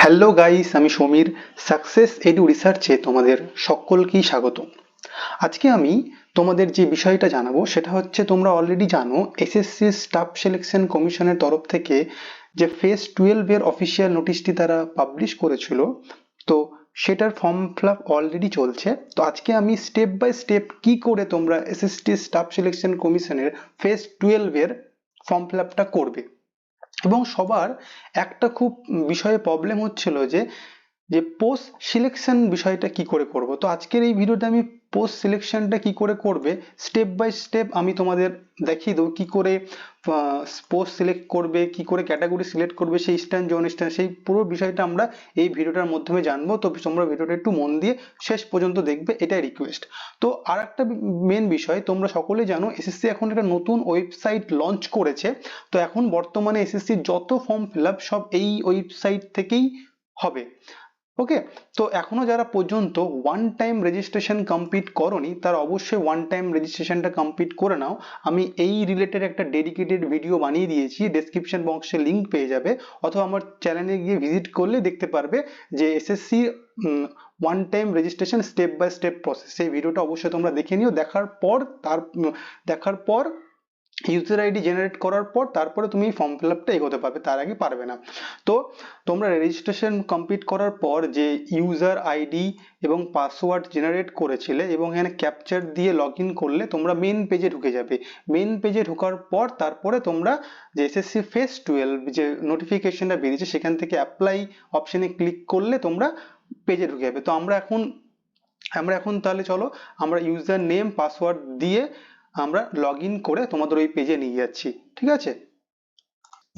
Hello guys, আমি Samir. Success edu রিসার্চে তোমাদের সকলকেই স্বাগত। আজকে আমি তোমাদের যে বিষয়টা জানাবো সেটা হচ্ছে, তোমরা অলরেডি জানো এসএসসি স্টাফ সিলেকশন কমিশনের তরফ থেকে যে ফেজ 12 এর অফিসিয়াল নোটিশটি তারা পাবলিশ করেছিল, তো সেটার ফর্ম ফিল আপ অলরেডি চলছে। তো আজকে আমি স্টেপ বাই স্টেপ কি করে তোমরা এসএসসি স্টাফ সিলেকশন কমিশনের ফেজ 12 এর ফর্ম ফিল আপটা করবে। এবং সবার একটা খুব বিষয়ে প্রবলেম হচ্ছিল যে যে পোস্ট সিলেকশন বিষয়টা কি করে করব। তো আজকের এই ভিডিওতে আমি পোস্ট সিলেকশনটা কি করে করবে স্টেপ বাই স্টেপ আমি তোমাদের দেখিয়ে দেবো। কি করে পোস্ট সিলেক্ট করবে, কি করে ক্যাটাগরি সিলেক্ট করবে, সেই স্ট্যান্ড জন স্ট্যান্ড, সেই পুরো বিষয়টা আমরা এই ভিডিওটার মাধ্যমে জানবো। তো তোমরা ভিডিওটা একটু মন দিয়ে শেষ পর্যন্ত দেখবে, এটাই রিকোয়েস্ট। তো আর একটা মেন বিষয়, তোমরা সকলে জানো এসএসসি এখন একটা নতুন ওয়েবসাইট লঞ্চ করেছে। তো এখন বর্তমানে এসএসসি যত ফর্ম ফিল আপ সব এই ওয়েবসাইট থেকেই হবে। ওকে, তো এখনো যারা পর্যন্ত ওয়ান টাইম রেজিস্ট্রেশন কমপ্লিট করনি তারা অবশ্যই ওয়ান টাইম রেজিস্ট্রেশনটা কমপ্লিট করে নাও। আমি এই রিলেটেড একটা ডেডিকেটেড ভিডিও বানিয়ে দিয়েছি, ডেসক্রিপশন বক্সে লিংক পেয়ে যাবে, অথবা আমার চ্যানেলে গিয়ে ভিজিট করলে দেখতে পারবে যে SSC one time registration step by step process, সেই ভিডিওটা অবশ্যই তোমরা দেখে নিও। দেখার পর ইউজার আইডি জেনারেট করার পর তারপরে তুমি ফর্ম ফিল আপটা এগোতে পারবে, তার আগে পারবে না। তো তোমরা রেজিস্ট্রেশন কমপ্লিট করার পর যে ইউজার আইডি এবং পাসওয়ার্ড জেনারেট করেছিলে এবং এখানে ক্যাপচার দিয়ে লগ ইন করলে তোমরা মেন পেজে ঢুকে যাবে। মেন পেজে ঢোকার পর তারপরে তোমরা যে এসএসসি ফেজ 12 যে নোটিফিকেশনটা বেরিয়েছে সেখান থেকে অ্যাপ্লাই অপশনে ক্লিক করলে তোমরা পেজে ঢুকে যাবে। তো আমরা এখন তাহলে চলো আমরা ইউজার নেম পাসওয়ার্ড দিয়ে আমরা লগ ইন করে তোমাদের ওই পেজে নিয়ে যাচ্ছি, ঠিক আছে।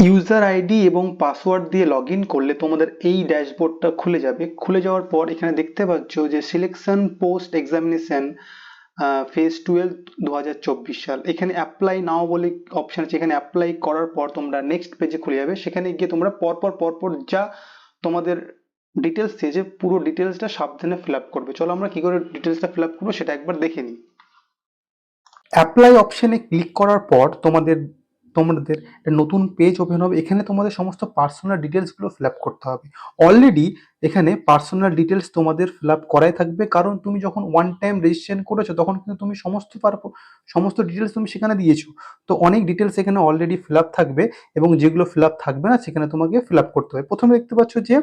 ইউজার আইডি এবং পাসওয়ার্ড দিয়ে লগ ইন করলে তোমাদের এই ড্যাশবোর্ডটা খুলে যাবে। খুলে যাওয়ার পর এখানে দেখতে পাচ্ছ যে সিলেকশন পোস্ট এক্সামিনেশন ফেজ 12 2024 সাল, এখানে অ্যাপ্লাই নাও বলে অপশন আছে। এখানে অ্যাপ্লাই করার পর তোমরা নেক্সট পেজে খুলে যাবে। সেখানে গিয়ে তোমরা পরপর যা তোমাদের ডিটেলস চেয়েছে পুরো ডিটেলসটা সাবধানে ফিল আপ করবে। চলো আমরা কি করে ডিটেলসটা ফিল আপ করবো সেটা একবার দেখে নিই। অ্যাপ্লাই অপশনে ক্লিক করার পর তোমাদের তোমাদের একটা নতুন পেজ ওপেন হবে। এখানে তোমাদের সমস্ত পার্সোনাল ডিটেলসগুলো ফিল আপ করতে হবে। অলরেডি এখানে পার্সোনাল ডিটেলস তোমাদের ফিল আপ করাই থাকবে, কারণ তুমি যখন ওয়ান টাইম রেজিস্ট্রেশন করেছো তখন কিন্তু তুমি সমস্ত ডিটেলস তুমি সেখানে দিয়েছো। তো অনেক ডিটেলস এখানে অলরেডি ফিল আপ থাকবে এবং যেগুলো ফিল আপ থাকবে না সেখানে তোমাকে ফিল আপ করতে হবে। প্রথমে দেখতে পাচ্ছ যে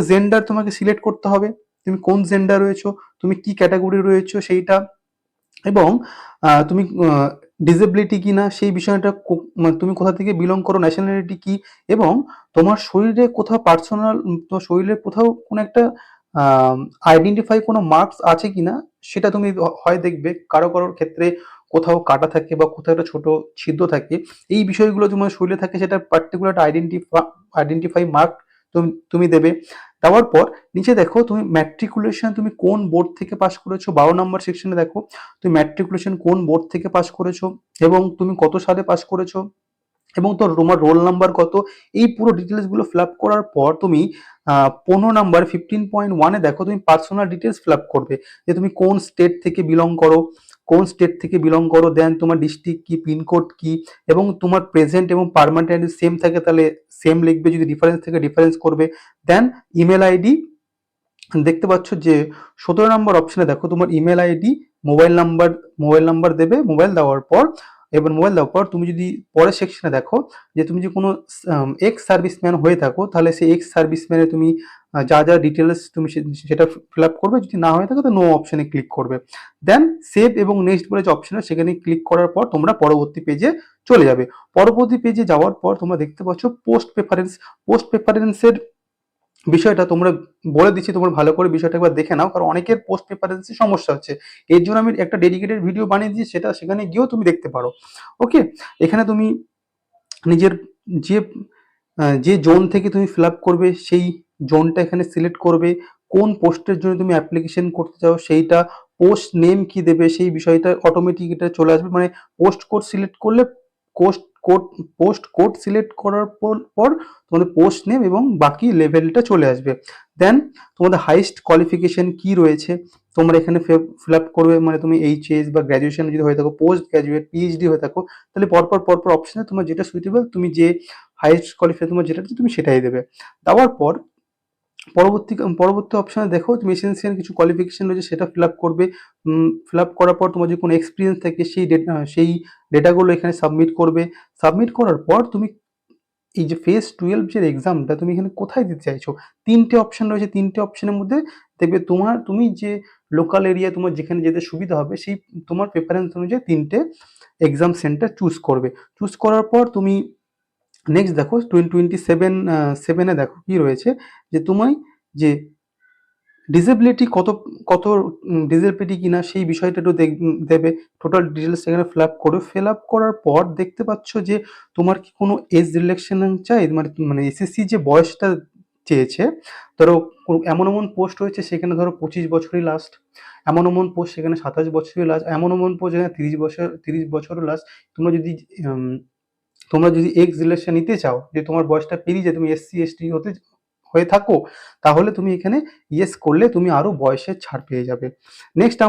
জেন্ডার তোমাকে সিলেক্ট করতে হবে। তুমি কোন জেন্ডার রয়েছো, তুমি কি ক্যাটাগরি রয়েছো সেইটা, এবং তুমি ডিসেবিলিটি কি না সেই বিষয়টা, মানে তুমি কোথা থেকে বিলং করো, ন্যাশনালিটি কি, এবং তোমার শরীরে কোথাও তোমার শরীরে কোথাও কোনো একটা আইডেন্টিফাই কোনো মার্কস আছে কিনা সেটা তুমি হয় দেখবে। কারোর ক্ষেত্রে কোথাও কাটা থাকে বা কোথাও একটা ছোট ছিদ্র থাকে, এই বিষয়গুলো তোমার শরীরে থাকে, সেটা পার্টিকুলার আইডেন্টিফাই মার্ক তুমি তুমি দেবে। দেওয়ার পর নিচে দেখো তুমি ম্যাট্রিকুলেশন তুমি কোন বোর্ড থেকে পাস করেছো, 12 নম্বর সেকশনে দেখো তুমি ম্যাট্রিকুলেশন কোন বোর্ড থেকে পাস করেছো এবং তুমি কত সালে পাস করেছো এবং তোমার রোল নাম্বার কত। এই পুরো ডিটেলস গুলো ফিল আপ করার পর তুমি 15 নাম্বার 15.1-এ দেখো তুমি পার্সোনাল ডিটেলস ফিল আপ করবে, যে তুমি কোন স্টেট থেকে বিলং করো, দেন তোমার ডিস্ট্রিক্ট কি, পিনকোড কি, এবং তোমার প্রেজেন্ট এবং পার্মানেন্ট সেম থাকে তাহলে সেম লিখবে, যদি ডিফারেন্স থাকে ডিফারেন্স করবে। দেন ইমেল আইডি দেখতে পাচ্ছ যে 17 নম্বর অপশনে দেখো তোমার ইমেল আইডি, মোবাইল নাম্বার দেবে। মোবাইল দেওয়ার পর তুমি যদি পরের সেকশনে দেখো যে তুমি যদি কোনো এক্স সার্ভিসম্যান হয়ে থাকো তাহলে সেই এক্স সার্ভিসম্যানে তুমি যা ডিটেলস তুমি সেটা ফিল আপ করবে, যদি না হয়ে থাকে তো নো অপশনে ক্লিক করবে। দেন সেভ এবং নেক্সট বলে যে অপশন সেখানে ক্লিক করার পর তোমরা পরবর্তী পেজে চলে যাবে। পরবর্তী পেজে যাওয়ার পর তোমরা দেখতে পাচ্ছ পোস্ট প্রেফারেন্সের বিষয়টা তোমরা বলে দিচ্ছি, তোমরা ভালো করে বিষয়টা একবার দেখে নাও, কারণ অনেকের পোস্ট প্রেফারেন্সে সমস্যা হচ্ছে। এর জন্য আমি একটা ডেডিকেটেড ভিডিও বানিয়ে দিয়েছি, সেখানে গিয়েও তুমি দেখতে পারো। ওকে, এখানে তুমি নিজের যে যে জোন থেকে তুমি ফিল আপ করবে সেই জোনটা এখানে সিলেক্ট করবে। কোন পোস্টের জন্য তুমি অ্যাপ্লিকেশন করতে চাও সেইটা, পোস্ট নেম কি দেবে সেই বিষয়টা অটোমেটিক এটা চলে আসবে। মানে পোস্ট কোড সিলেক্ট করলে post code post code select করার পর তোমাদের পোস্ট নেম এবং বাকি লেভেলটা চলে আসবে। দেন তোমাদের হাইস্ট কোয়ালিফিকেশন কি রয়েছে তোমরা এখানে ফিল আপ করবে। মানে তুমি এইচএস বা গ্র্যাজুয়েশন যদি হয়ে থাকো, পোস্ট গ্র্যাজুয়েট, পিএইচডি হয়ে থাকো, তাহলে পরপর অপশনে তোমার যেটা সুইটেবল তুমি যে হাইয়েস্ট কোয়ালিফাই তোমার যেটা আছে তুমি সেটাই দেবে। দেওয়ার পর পরবর্তী অপশনে দেখো তুমি এসেনশিয়াল কিছু কোয়ালিফিকেশন রয়েছে সেটা ফিল আপ করবে। ফিল আপ করার পর তোমার যদি কোনো এক্সপিরিয়েন্স থাকে সেই ডেটাগুলো এখানে সাবমিট করবে। সাবমিট করার পর তুমি এই যে ফেজ 12 যে এক্সামটা তুমি এখানে কোথায় দিতে চাইছো, 3টে অপশন রয়েছে। 3টে অপশনের মধ্যে দেখবে তুমি যে লোকাল এরিয়া তোমার যেখানে যেতে সুবিধা হবে সেই তোমার প্রেফারেন্স অনুযায়ী 3টে এক্সাম সেন্টার চুজ করবে। চুজ করার পর তুমি নেক্সট দেখো 27 দেখো কি রয়েছে, যে তোমায় যে ডিসেবিলিটি কত ডিসেবিলিটি কিনা সেই বিষয়টা একটু দেবে। টোটাল ডিটেলস এখানে ফিল আপ করবে। ফিল আপ করার পর দেখতে পাচ্ছ যে তোমার কি কোনো এজ রিল্যাক্সেশন চাই, মানে এসএসসি যে বয়সটা চেয়েছে, ধরো এমন এমন পোস্ট হয়েছে সেখানে ধরো 25 বছরই লাস্ট, এমন এমন পোস্ট সেখানে 27 বছরই লাস্ট, এমন এমন পোস্ট যেখানে 30 বছরও লাস্ট। তোমরা যদি এক্স রিলেশন নিতে চাও, যে তোমার বয়সটা পেরিয়ে যায়, তুমি এসসি এসটি হয়ে থাকো, তাহলে তুমি এখানে ইয়েস করলে তুমি আরো বয়সের ছাড় পেয়ে যাবে। নেক্সট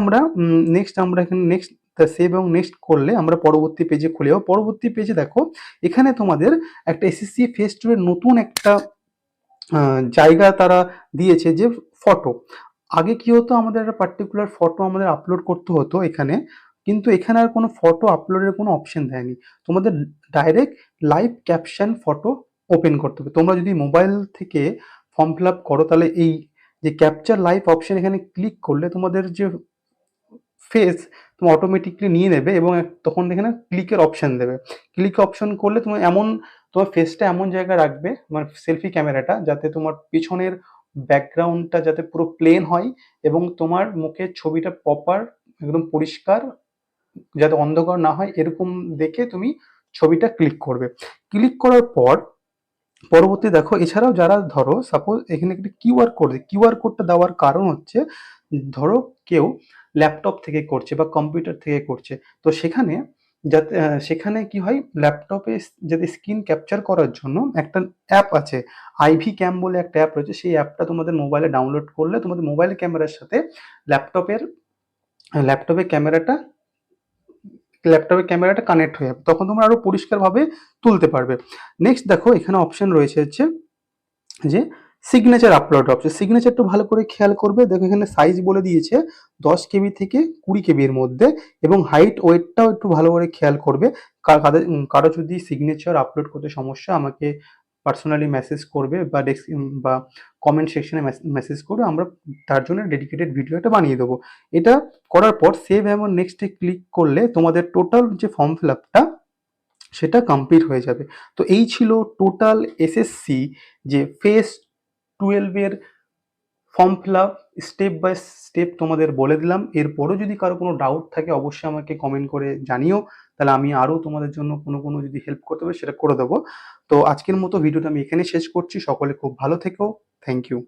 আমরা এখানে নেক্সট সেভ এবং নেক্সট করলে আমরা পরবর্তী পেজে খুলে যাবো। পরবর্তী পেজে দেখো এখানে তোমাদের একটা এসএসসি ফেজ 2 এর নতুন একটা জায়গা তারা দিয়েছে, যে ফটো। আগে কি হতো, আমাদের একটা পার্টিকুলার ফটো আমাদের আপলোড করতে হতো এখানে, কিন্তু এখানে আর কোনো ফটো আপলোডের কোনো অপশন দেয়নি। তোমাদের direct live caption photo open করতে হবে। তোমরা যদি মোবাইল থেকে ফর্ম ফিল আপ করো তাহলে এই যে ক্যাপচার লাইভ অপশন এখানে ক্লিক করলে তোমাদের যে ফেস তুমি অটোমেটিকলি নিয়ে নেবে, এবং তখন এখানে ক্লিকের অপশন দেবে। ক্লিক অপশন করলে তুমি তোমার ফেসটা এমন জায়গায় রাখবে, মানে সেলফি ক্যামেরাটা, যাতে তোমার পিছনের ব্যাকগ্রাউন্ডটা যাতে পুরো প্লেন হয়, এবং তোমার মুখের ছবিটা প্রপার একদম পরিষ্কার, যাতে অন্ধকার না হয় এরকম দেখে তুমি ছবিটা ক্লিক করবে। ক্লিক করার পর পরবর্তী দেখো, এছাড়াও যারা ধরো সাপোজ এখানে একটা কিউআর কোডটা দেওয়ার কারণ হচ্ছে, ধরো কেউ ল্যাপটপ থেকে করছে বা কম্পিউটার থেকে করছে, তো সেখানে কি হয়, ল্যাপটপে যাতে স্ক্রিন ক্যাপচার করার জন্য একটা অ্যাপ আছে, আইভি ক্যাম বলে একটা অ্যাপ রয়েছে। সেই অ্যাপটা তোমাদের মোবাইলে ডাউনলোড করলে তোমাদের মোবাইল ক্যামেরার সাথে ল্যাপটপের ল্যাপটপের ক্যামেরাটা ল্যাপটপের ক্যামেরাটা কানেক্ট হয়ে যাবে, তখন তোমরা আরো পরিষ্কারভাবে তুলতে পারবে। নেক্সট দেখো এখানে অপশন রয়েছে হচ্ছে যে সিগনেচার আপলোড অপশন। সিগনেচারটা ভালো করে খেয়াল করবে। দেখো এখানে সাইজ বলে দিয়েছে 10 KB থেকে 20 KB এর মধ্যে, এবং হাইট ওয়েটটাও একটু ভালো করে খেয়াল করবে। কারো যদি সিগনেচার আপলোড করতে সমস্যা, আমাকে পার্সোনালি মেসেজ করবে বা কমেন্ট সেকশনে মেসেজ করবে, আমরা তার জন্য ডেডিকেটেড ভিডিও একটা বানিয়ে দেবো। এটা করার পর সেভ এবং নেক্সটে ক্লিক করলে তোমাদের টোটাল যে ফর্ম ফিল আপটা সেটা কমপ্লিট হয়ে যাবে। তো এই ছিল টোটাল এসএসসি যে ফেজ 12 এর form fill up step by step তোমাদের বলে দিলাম। এরপরও যদি কারো কোনো ডাউট থাকে অবশ্যই আমাকে কমেন্ট করে জানিও, তাহলে আমি আরও তোমাদের জন্য কোনো যদি হেল্প করতে পারি সেটা করে দেবো। তো আজকের মতো ভিডিওটা আমি এখানে শেষ করছি। সকলে খুব ভালো থেকো। Thank you.